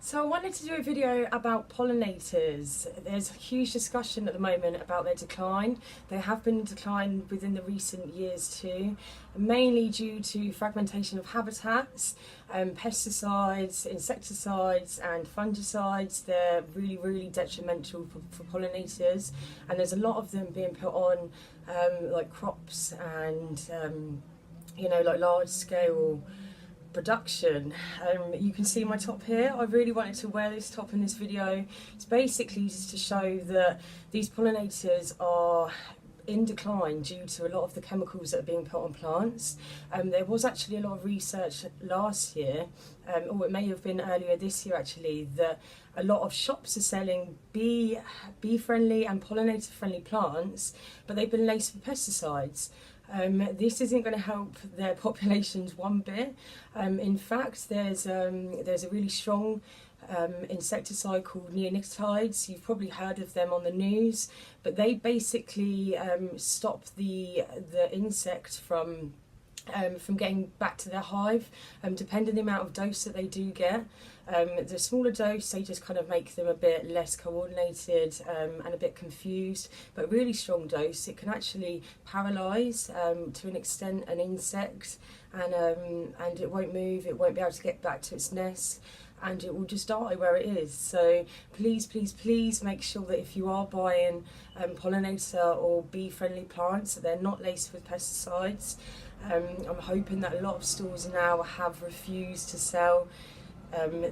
So I wanted to do a video about pollinators. There's a huge discussion at the moment about their decline. They have been in decline within the recent years too, mainly due to fragmentation of habitats, pesticides, insecticides and fungicides. They're really detrimental for pollinators, and there's a lot of them being put on like crops and like large scale production. You can see my top here. I really wanted to wear this top in this video. It's basically just to show that these pollinators are in decline due to a lot of the chemicals that are being put on plants. There was actually a lot of research last year, or it may have been earlier this year actually, that a lot of shops are selling bee friendly and pollinator friendly plants, but they've been laced with pesticides. This isn't going to help their populations one bit. In fact, there's a really strong insecticide called neonicotinoids. You've probably heard of them on the news, but they basically stop the insect from getting back to their hive, depending on the amount of dose that they do get. The smaller dose, they just kind of make them a bit less coordinated and a bit confused, but really strong dose, it can actually paralyse to an extent an insect, and it won't move, it won't be able to get back to its nest, and it will just die where it is. So please make sure that if you are buying pollinator or bee friendly plants, that they're not laced with pesticides. I'm hoping that a lot of stores now have refused to sell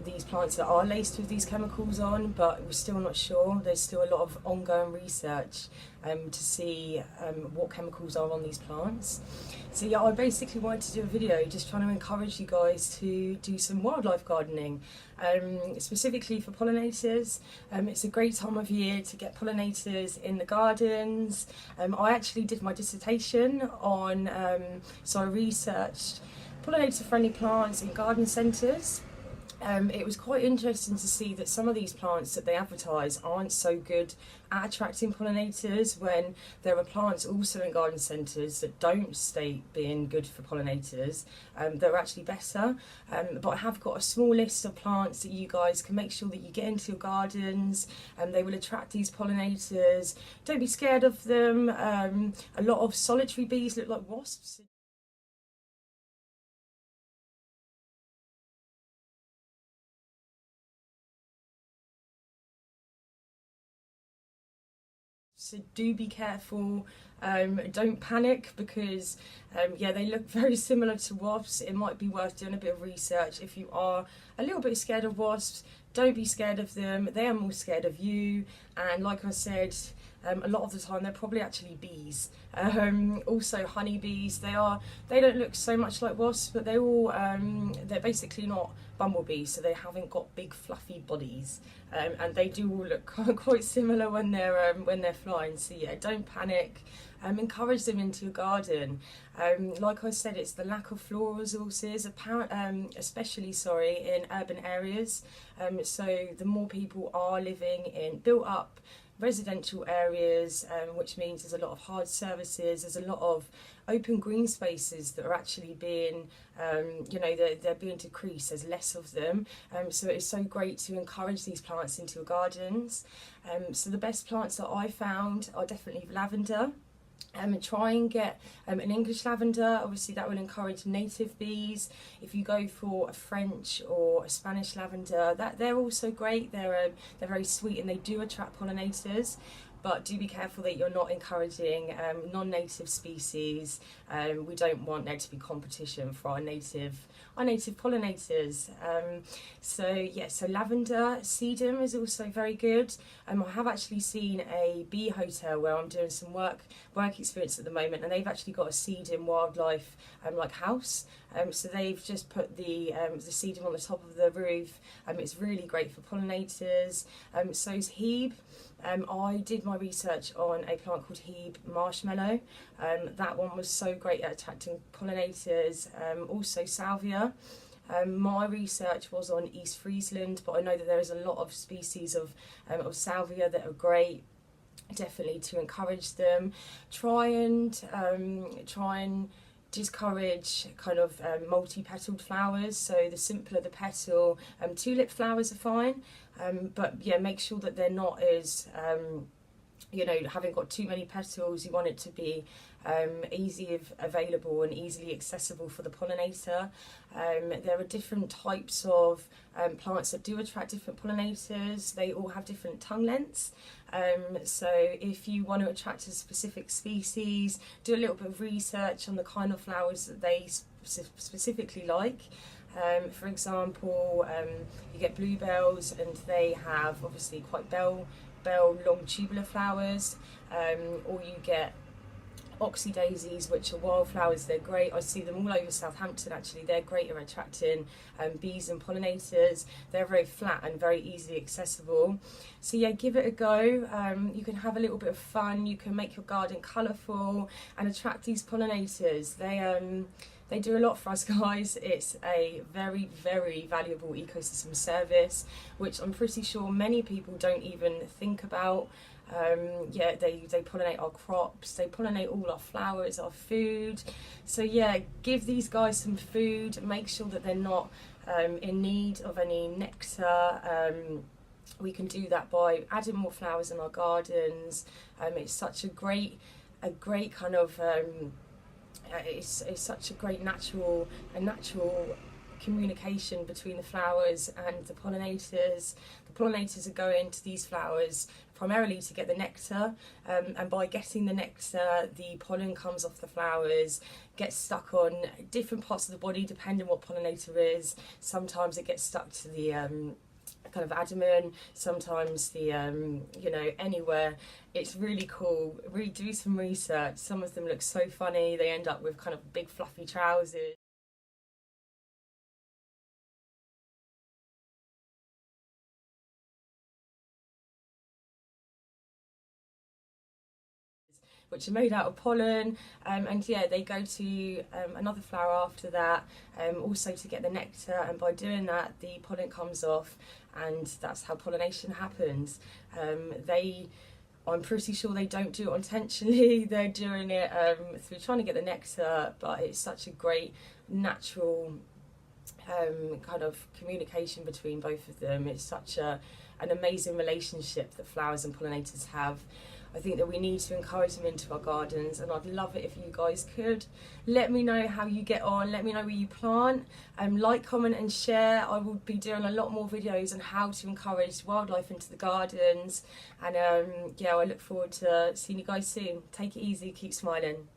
these plants that are laced with these chemicals on, but we're still not sure. There's still a lot of ongoing research to see what chemicals are on these plants. So yeah, I basically wanted to do a video just trying to encourage you guys to do some wildlife gardening, specifically for pollinators. It's a great time of year to get pollinators in the gardens. I actually did my dissertation on, so I researched pollinator friendly plants in garden centres. It was quite interesting to see that some of these plants that they advertise aren't so good at attracting pollinators, when there are plants also in garden centres that don't state being good for pollinators. They're actually better. But I have got a small list of plants that you guys can make sure that you get into your gardens, and they will attract these pollinators. Don't be scared of them. A lot of solitary bees look like wasps. So do be careful, don't panic, because yeah, they look very similar to wasps. It might be worth doing a bit of research. If you are a little bit scared of wasps, don't be scared of them. They are more scared of you, and like I said, a lot of the time they're probably actually bees. Also honeybees, they don't look so much like wasps, but they're basically not bumblebees, so they haven't got big fluffy bodies, and they do all look quite similar when they're flying. So yeah, don't panic. Encourage them into your garden. Like I said, it's the lack of floral resources, especially in urban areas. So the more people are living in built up residential areas, which means there's a lot of hard services, there's a lot of open green spaces that are actually being, they're being decreased, there's less of them. So it's so great to encourage these plants into your gardens. So the best plants that I found are definitely lavender. Try and get an English lavender. Obviously that will encourage native bees. If you go for a French or a Spanish lavender, they're also great. They're very sweet and they do attract pollinators. But do be careful that you're not encouraging non-native species. We don't want there to be competition for our native pollinators. So lavender, sedum is also very good. I have actually seen a bee hotel where I'm doing some work experience at the moment, and they've actually got a sedum wildlife like house. So they've just put the sedum on the top of the roof. It's really great for pollinators. So is hebe. I did my research on a plant called hebe marshmallow. That one was so great at attracting pollinators. Also salvia. My research was on East Friesland, but I know that there is a lot of species of salvia that are great. Definitely to encourage them. Try and discourage kind of multi-petaled flowers, so the simpler the petal. Tulip flowers are fine, but yeah, make sure that they're not as you know, having got too many petals. You want it to be easy available and easily accessible for the pollinator. There are different types of plants that do attract different pollinators. They all have different tongue lengths. So if you want to attract a specific species, do a little bit of research on the kind of flowers that they specifically like. For example, you get bluebells, and they have obviously quite bell long tubular flowers, or you get oxy daisies, which are wildflowers. They're great. I see them all over Southampton actually. They're great at attracting bees and pollinators. They're very flat and very easily accessible. So yeah, give it a go. You can have a little bit of fun. You can make your garden colourful and attract these pollinators. They do a lot for us guys. It's a very, very valuable ecosystem service, which I'm pretty sure many people don't even think about. Yeah, they pollinate our crops, they pollinate all our flowers, our food. So yeah, give these guys some food, make sure that they're not in need of any nectar. We can do that by adding more flowers in our gardens. It's such a great kind of it's such a great natural communication between the flowers and the pollinators. The pollinators are going to these flowers primarily to get the nectar, and by getting the nectar, the pollen comes off the flowers, gets stuck on different parts of the body depending what pollinator is. Sometimes it gets stuck to the kind of abdomen, sometimes the you know, anywhere. It's really cool. Really do some research. Some of them look so funny. They end up with kind of big fluffy trousers. Which are made out of pollen, and yeah, they go to another flower after that, also to get the nectar, and by doing that the pollen comes off, and that's how pollination happens. I'm pretty sure they don't do it intentionally. They're doing it through trying to get the nectar, but it's such a great natural kind of communication between both of them. It's such an amazing relationship that flowers and pollinators have. I think that we need to encourage them into our gardens, and I'd love it if you guys could. Let me know how you get on, let me know where you plant, like, comment and share. I will be doing a lot more videos on how to encourage wildlife into the gardens, and yeah, I look forward to seeing you guys soon. Take it easy, keep smiling.